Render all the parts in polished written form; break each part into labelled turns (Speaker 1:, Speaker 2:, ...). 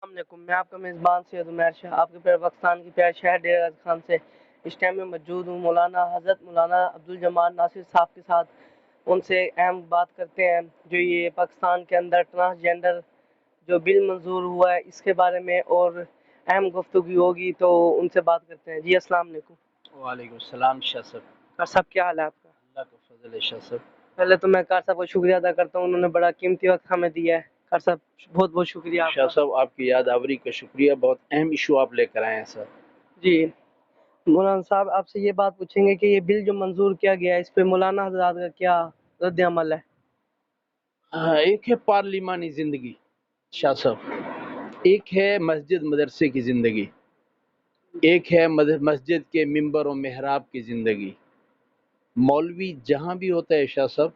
Speaker 1: السلام علیکم، میں آپ کا میزبان سید عمیر شاہ آپ کے پاکستان کی پیارے شہر ڈیرہ غازی خان سے اس ٹائم میں موجود ہوں۔ حضرت مولانا عبدالجمال ناصر صاحب کے ساتھ ان سے اہم بات کرتے ہیں جو یہ پاکستان کے اندر ٹرانسجینڈر جو بل منظور ہوا ہے اس کے بارے میں اور اہم گفتگو ہوگی، تو ان سے بات کرتے ہیں۔ جی السلام علیکم۔
Speaker 2: وعلیکم السلام شاہ صاحب۔
Speaker 1: کار صاحب کیا حال ہے آپ کا؟
Speaker 2: اللہ کا فضل ہے شاہ صاحب۔
Speaker 1: پہلے تو میں کار صاحب کو شکریہ ادا کرتا ہوں، انہوں نے بڑا قیمتی وقت ہمیں دیا ہے۔ کار صاحب بہت بہت شکریہ آپ
Speaker 2: شاہ
Speaker 1: کا۔
Speaker 2: صاحب آپ کی یاد آوری کا شکریہ، بہت اہم ایشو آپ لے کر آئے ہیں سر۔
Speaker 1: جی مولانا صاحب آپ سے یہ بات پوچھیں گے کہ یہ بل جو منظور کیا گیا ہے اس پہ مولانا حضرات کا کیا رد عمل ہے؟
Speaker 2: ایک ہے پارلیمانی زندگی شاہ صاحب، ایک ہے مسجد مدرسے کی زندگی، ایک ہے مسجد کے ممبر و محراب کی زندگی۔ مولوی جہاں بھی ہوتا ہے شاہ صاحب،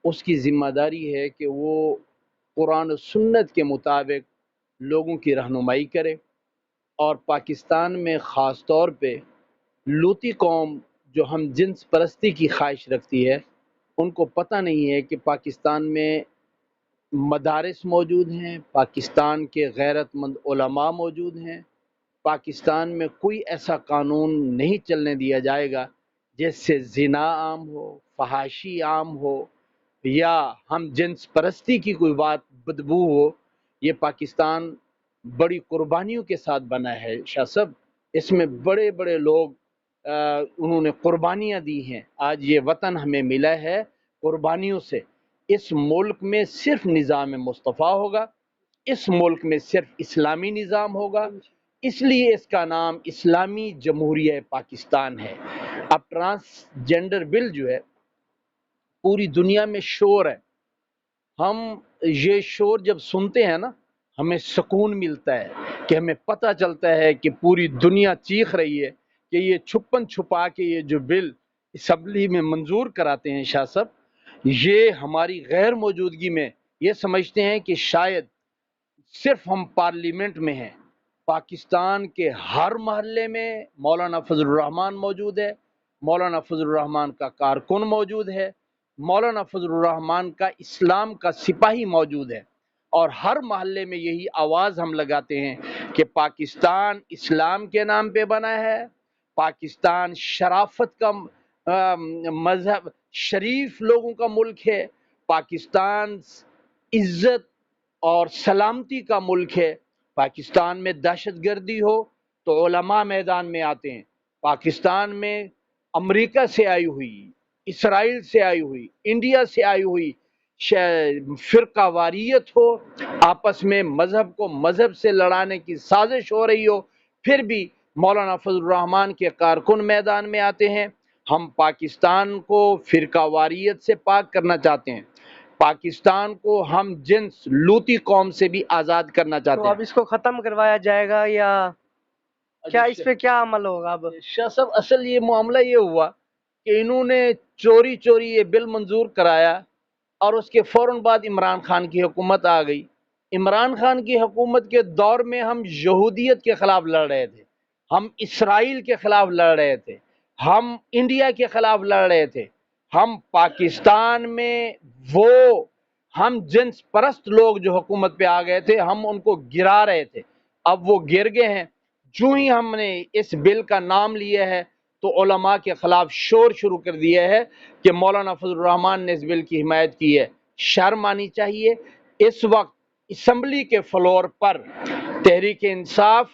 Speaker 2: اس کی ذمہ داری ہے کہ وہ قرآن و سنت کے مطابق لوگوں کی رہنمائی کرے، اور پاکستان میں خاص طور پہ لوتی قوم جو ہم جنس پرستی کی خواہش رکھتی ہے، ان کو پتہ نہیں ہے کہ پاکستان میں مدارس موجود ہیں، پاکستان کے غیرت مند علماء موجود ہیں، پاکستان میں کوئی ایسا قانون نہیں چلنے دیا جائے گا جس سے زنا عام ہو، فحاشی عام ہو، یا ہم جنس پرستی کی کوئی بات بدبو ہو۔ یہ پاکستان بڑی قربانیوں کے ساتھ بنا ہے شاہ صاحب، اس میں بڑے بڑے لوگ انہوں نے قربانیاں دی ہیں، آج یہ وطن ہمیں ملا ہے قربانیوں سے۔ اس ملک میں صرف نظام مصطفیٰ ہوگا، اس ملک میں صرف اسلامی نظام ہوگا، اس لیے اس کا نام اسلامی جمہوریہ پاکستان ہے۔ اب ٹرانسجینڈر بل جو ہے پوری دنیا میں شور ہے، ہم یہ شور جب سنتے ہیں نا ہمیں سکون ملتا ہے کہ ہمیں پتہ چلتا ہے کہ پوری دنیا چیخ رہی ہے کہ یہ چھپن چھپا کے یہ جو بل اسمبلی میں منظور کراتے ہیں شاہ صاحب، یہ ہماری غیر موجودگی میں یہ سمجھتے ہیں کہ شاید صرف ہم پارلیمنٹ میں ہیں۔ پاکستان کے ہر محلے میں مولانا فضل الرحمان موجود ہے، مولانا فضل الرحمان کا کارکن موجود ہے، مولانا فضل الرحمان کا اسلام کا سپاہی موجود ہے، اور ہر محلے میں یہی آواز ہم لگاتے ہیں کہ پاکستان اسلام کے نام پہ بنا ہے، پاکستان شرافت کا مذہب شریف لوگوں کا ملک ہے، پاکستان عزت اور سلامتی کا ملک ہے۔ پاکستان میں دہشت گردی ہو تو علماء میدان میں آتے ہیں، پاکستان میں امریکہ سے آئی ہوئی، اسرائیل سے آئی ہوئی، انڈیا سے آئی ہوئی فرقہ واریت ہو، آپس میں مذہب کو مذہب سے لڑانے کی سازش ہو رہی ہو، پھر بھی مولانا فضل الرحمان کے کارکن میدان میں آتے ہیں۔ ہم پاکستان کو فرقہ واریت سے پاک کرنا چاہتے ہیں، پاکستان کو ہم جنس لوتی قوم سے بھی آزاد کرنا
Speaker 1: تو
Speaker 2: چاہتے ہیں۔
Speaker 1: اب اس کو ختم کروایا جائے گا یا کیا اس پہ کیا عمل ہوگا؟ اب
Speaker 2: شاہ صاحب اصل یہ معاملہ یہ ہوا کہ انہوں نے چوری چوری یہ بل منظور کرایا، اور اس کے فوراً بعد عمران خان کی حکومت آ گئی۔ عمران خان کی حکومت کے دور میں ہم یہودیت کے خلاف لڑ رہے تھے، ہم اسرائیل کے خلاف لڑ رہے تھے، ہم انڈیا کے خلاف لڑ رہے تھے، ہم پاکستان میں وہ ہم جنس پرست لوگ جو حکومت پہ آ گئے تھے ہم ان کو گرا رہے تھے۔ اب وہ گر گئے ہیں، جو ہی ہم نے اس بل کا نام لیا ہے تو علماء کے خلاف شور شروع کر دیا ہے کہ مولانا فضل الرحمان نے اس بل کی حمایت کی ہے۔ شرم آنی چاہیے۔ اس وقت اسمبلی کے فلور پر تحریک انصاف،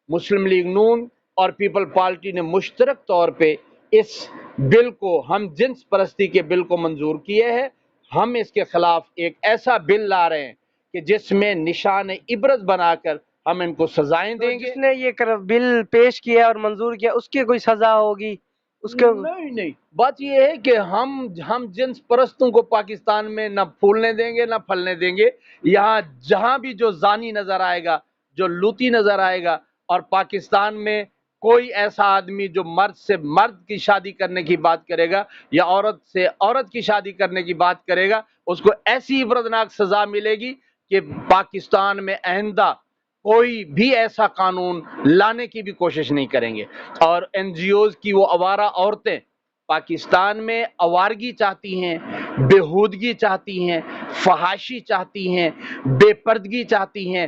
Speaker 2: مسلم لیگ نون اور پیپل پارٹی نے مشترک طور پہ اس بل کو، ہم جنس پرستی کے بل کو منظور کیا ہے۔ ہم اس کے خلاف ایک ایسا بل لا رہے ہیں کہ جس میں نشان عبرت بنا کر ہم ان کو سزائیں دیں گے۔
Speaker 1: جس نے یہ بل پیش کیا اور منظور کیا اس کی کوئی سزا ہوگی؟ اس کے
Speaker 2: نہیں، بات یہ ہے کہ ہم جنس پرستوں کو پاکستان میں نہ پھولنے دیں گے نہ پھلنے دیں گے۔ یہاں جہاں بھی جو زانی نظر آئے گا، جو لوتی نظر آئے گا، اور پاکستان میں کوئی ایسا آدمی جو مرد سے مرد کی شادی کرنے کی بات کرے گا یا عورت سے عورت کی شادی کرنے کی بات کرے گا، اس کو ایسی عبرتناک سزا ملے گی کہ پاکستان میں آئندہ کوئی بھی ایسا قانون لانے کی بھی کوشش نہیں کریں گے۔ اور این جی اوز کی وہ آوارہ عورتیں پاکستان میں آوارگی چاہتی ہیں، بےہودگی چاہتی ہیں، فحاشی چاہتی ہیں، بے پردگی چاہتی ہیں،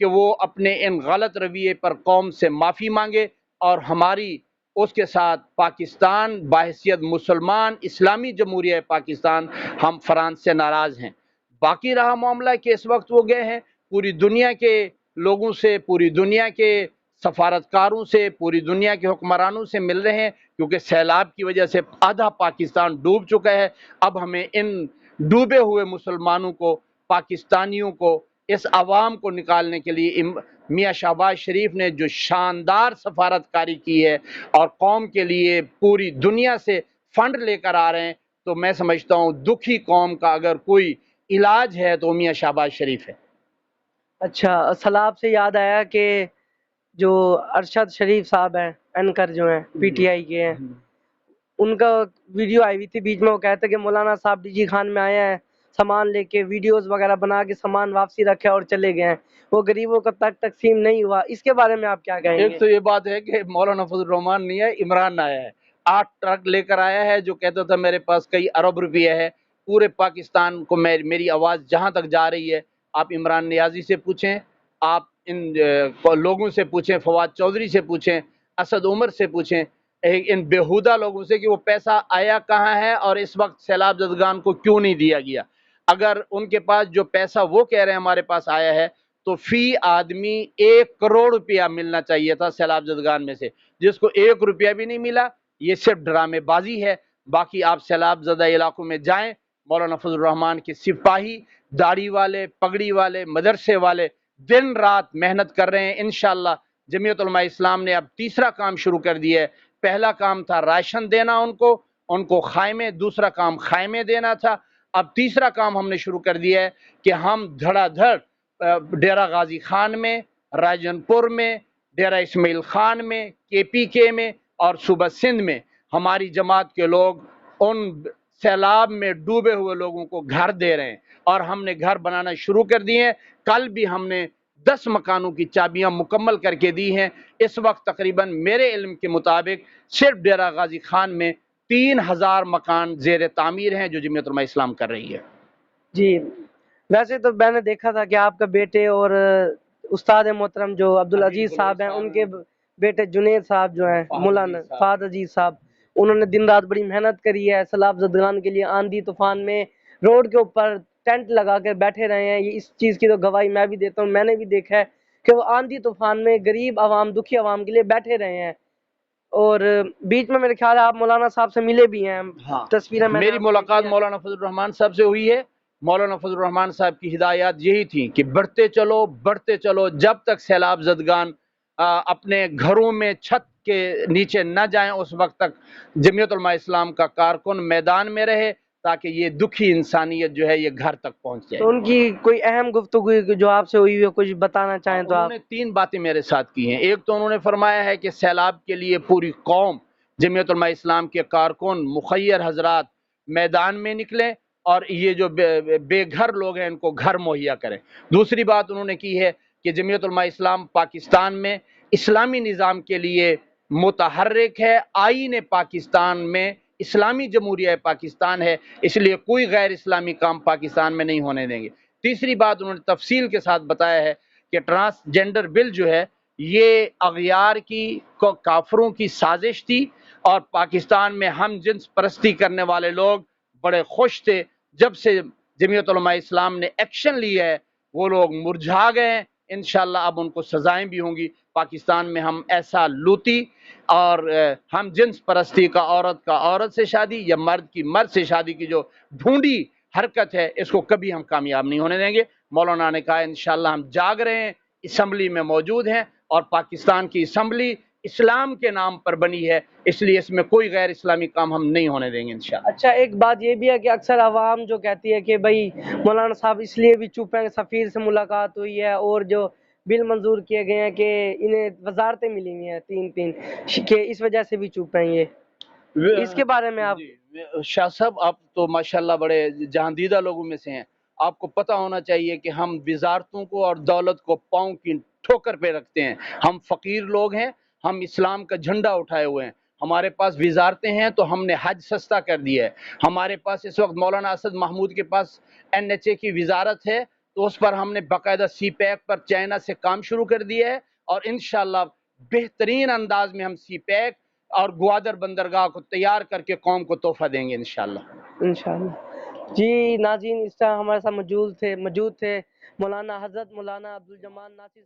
Speaker 2: کہ وہ اپنے ان غلط رویے پر قوم سے معافی مانگے، اور ہماری اس کے ساتھ پاکستان بحیثیت مسلمان اسلامی جمہوریہ پاکستان ہم فرانس سے ناراض ہیں۔ باقی رہا معاملہ کہ اس وقت وہ گئے ہیں پوری دنیا کے لوگوں سے، پوری دنیا کے سفارتکاروں سے، پوری دنیا کے حکمرانوں سے مل رہے ہیں، کیونکہ سیلاب کی وجہ سے آدھا پاکستان ڈوب چکا ہے۔ اب ہمیں ان ڈوبے ہوئے مسلمانوں کو، پاکستانیوں کو، اس عوام کو نکالنے کے لیے میاں شہباز شریف نے جو شاندار سفارتکاری کی ہے اور قوم کے لیے پوری دنیا سے فنڈ لے کر آ رہے ہیں، تو میں سمجھتا ہوں دکھی قوم کا اگر کوئی علاج ہے تو میاں شہباز شریف ہے۔
Speaker 1: اچھا، سیلاب سے یاد آیا کہ جو ارشد شریف صاحب ہیں، اینکر جو ہیں پی ٹی آئی کے ہیں، ان کا ویڈیو آئی ہوئی تھی بیچ میں، وہ کہتے کہ مولانا صاحب ڈی جی خان میں آئے ہیں سامان لے کے، ویڈیوز وغیرہ بنا کے سامان واپسی رکھے اور چلے گئے ہیں، وہ غریبوں کو تک تقسیم نہیں ہوا۔ اس کے بارے میں آپ کیا کہیں گے؟
Speaker 2: ایک تو یہ بات ہے کہ مولانا فضل الرحمان نہیں ہے، عمران آیا ہے، 8 ٹرک لے کر آیا ہے، جو کہتا تھا میرے پاس کئی ارب روپیہ ہے۔ پورے پاکستان کو میری آواز جہاں تک جا رہی ہے، آپ عمران نیازی سے پوچھیں، آپ ان لوگوں سے پوچھیں، فواد چودھری سے پوچھیں، اسد عمر سے پوچھیں، ان بیہودہ لوگوں سے کہ وہ پیسہ آیا کہاں ہے اور اس وقت سیلاب زدگان کو کیوں نہیں دیا گیا۔ اگر ان کے پاس جو پیسہ وہ کہہ رہے ہیں ہمارے پاس آیا ہے، تو فی آدمی 1 کروڑ روپیہ ملنا چاہیے تھا سیلاب زدگان میں سے، جس کو 1 روپیہ بھی نہیں ملا۔ یہ صرف ڈرامے بازی ہے۔ باقی آپ سیلاب زدہ علاقوں میں جائیں، مولانا فضل الرحمان کے سپاہی، داڑھی والے، پگڑی والے، مدرسے والے دن رات محنت کر رہے ہیں۔ انشاءاللہ جمعیت علماء اسلام نے اب تیسرا کام شروع کر دیا ہے۔ پہلا کام تھا راشن دینا ان کو خیمے، دوسرا کام خیمے دینا تھا۔ اب تیسرا کام ہم نے شروع کر دیا ہے کہ ہم دھڑا دھڑ ڈیرہ غازی خان میں، راجن پور میں، ڈیرہ اسماعیل خان میں، کے پی کے میں اور صوبہ سندھ میں ہماری جماعت کے لوگ ان سیلاب میں ڈوبے ہوئے لوگوں کو گھر دے رہے ہیں، اور ہم نے گھر بنانا شروع کر دیے ہیں۔ کل بھی ہم نے 10 مکانوں کی چابیاں مکمل کر کے دی ہیں۔ اس وقت تقریباً میرے علم کے مطابق صرف ڈیرہ غازی خان میں 3000 مکان زیر تعمیر ہیں جو جمعیت علماء اسلام کر رہی ہے۔
Speaker 1: جی، ویسے تو میں نے دیکھا تھا کہ آپ کا بیٹے اور استاد محترم جو عبدالعزیز صاحب ہیں، ان کے بیٹے جنید صاحب جو ہیں، مولانا فہد عزیز صاحب، انہوں نے دن رات بڑی محنت کری ہے سیلاب زدگان کے لیے، آندھی طوفان میں روڈ کے اوپر ٹینٹ لگا کے بیٹھے رہے ہیں۔ اس چیز کی تو گواہی میں بھی دیتا ہوں، میں نے بھی دیکھا ہے کہ وہ آندھی طوفان میں غریب عوام، دکھی عوام کے لیے بیٹھے رہے ہیں۔ اور بیچ میں میرے خیال ہے آپ مولانا صاحب سے ملے بھی ہیں، تصویریں میں نے
Speaker 2: میری ملاقات مولانا فضل الرحمان صاحب سے ہوئی ہے۔ مولانا فضل الرحمان صاحب کی ہدایات یہی تھیں کہ بڑھتے چلو جب تک سیلاب زدگان اپنے گھروں میں چھت کے نیچے نہ جائیں، اس وقت تک جمعیت علماء اسلام کا کارکن میدان میں رہے، تاکہ یہ دکھی انسانیت جو ہے یہ گھر تک پہنچ جائے۔
Speaker 1: تو ان کی کوئی اہم گفتگو جو آپ سے ہوئی ہے، کچھ بتانا چاہیں تو آپ؟
Speaker 2: انہوں نے 3 باتیں میرے ساتھ کی ہیں۔ ایک تو انہوں نے فرمایا ہے کہ سیلاب کے لیے پوری قوم، جمعیت علماء اسلام کے کارکن، مخیر حضرات میدان میں نکلیں اور یہ جو بے گھر لوگ ہیں ان کو گھر مہیا کریں۔ دوسری بات انہوں نے کی ہے کہ جمعیت علماء اسلام پاکستان میں اسلامی نظام کے لیے متحرک ہے، آئین پاکستان میں اسلامی جمہوریہ پاکستان ہے، اس لیے کوئی غیر اسلامی کام پاکستان میں نہیں ہونے دیں گے۔ تیسری بات انہوں نے تفصیل کے ساتھ بتایا ہے کہ ٹرانسجنڈر بل جو ہے یہ اغیار کی، کافروں کی سازش تھی، اور پاکستان میں ہم جنس پرستی کرنے والے لوگ بڑے خوش تھے۔ جب سے جمعیت علماء اسلام نے ایکشن لیا ہے وہ لوگ مرجھا گئے ہیں۔ انشاءاللہ اب ان کو سزائیں بھی ہوں گی۔ پاکستان میں ہم ایسا لوٹی اور ہم جنس پرستی کا عورت سے شادی یا مرد کی مرد سے شادی کی جو ڈھونڈی حرکت ہے، اس کو کبھی ہم کامیاب نہیں ہونے دیں گے۔ مولانا نے کہا انشاءاللہ ہم جاگ رہے ہیں، اسمبلی میں موجود ہیں، اور پاکستان کی اسمبلی اسلام کے نام پر بنی ہے، اس لیے اس میں کوئی غیر اسلامی کام ہم نہیں ہونے دیں گے انشاءاللہ۔
Speaker 1: اچھا، ایک بات یہ بھی ہے کہ اکثر عوام جو کہتی ہے کہ بھائی مولانا صاحب اس لیے بھی چپ ہیں، سفیر سے ملاقات ہوئی ہے اور جو بل منظور کیے گئے ہیں کہ انہیں وزارتیں ملی ہوئی ہیں 3 کہ اس وجہ سے بھی چپ ہیں یہ، اس کے بارے میں آپ؟
Speaker 2: شاہ صاحب آپ تو ماشاءاللہ بڑے جہاندیدہ لوگوں میں سے ہیں، آپ کو پتہ ہونا چاہیے کہ ہم وزارتوں کو اور دولت کو پاؤں کی ٹھوکر پہ رکھتے ہیں۔ ہم فقیر لوگ ہیں، ہم اسلام کا جھنڈا اٹھائے ہوئے ہیں۔ ہمارے پاس وزارتیں ہیں تو ہم نے حج سستا کر دیا ہے۔ ہمارے پاس اس وقت مولانا اسد محمود کے پاس NHA کی وزارت ہے تو اس پر ہم نے باقاعدہ سی پیک پر چائنا سے کام شروع کر دیا ہے، اور انشاءاللہ بہترین انداز میں ہم سی پیک اور گوادر بندرگاہ کو تیار کر کے قوم کو تحفہ دیں گے انشاءاللہ۔
Speaker 1: انشاءاللہ۔ جی ناظرین، اس طرح ہمارے ساتھ موجود تھے مولانا حضرت مولانا عبدالجمال ناصر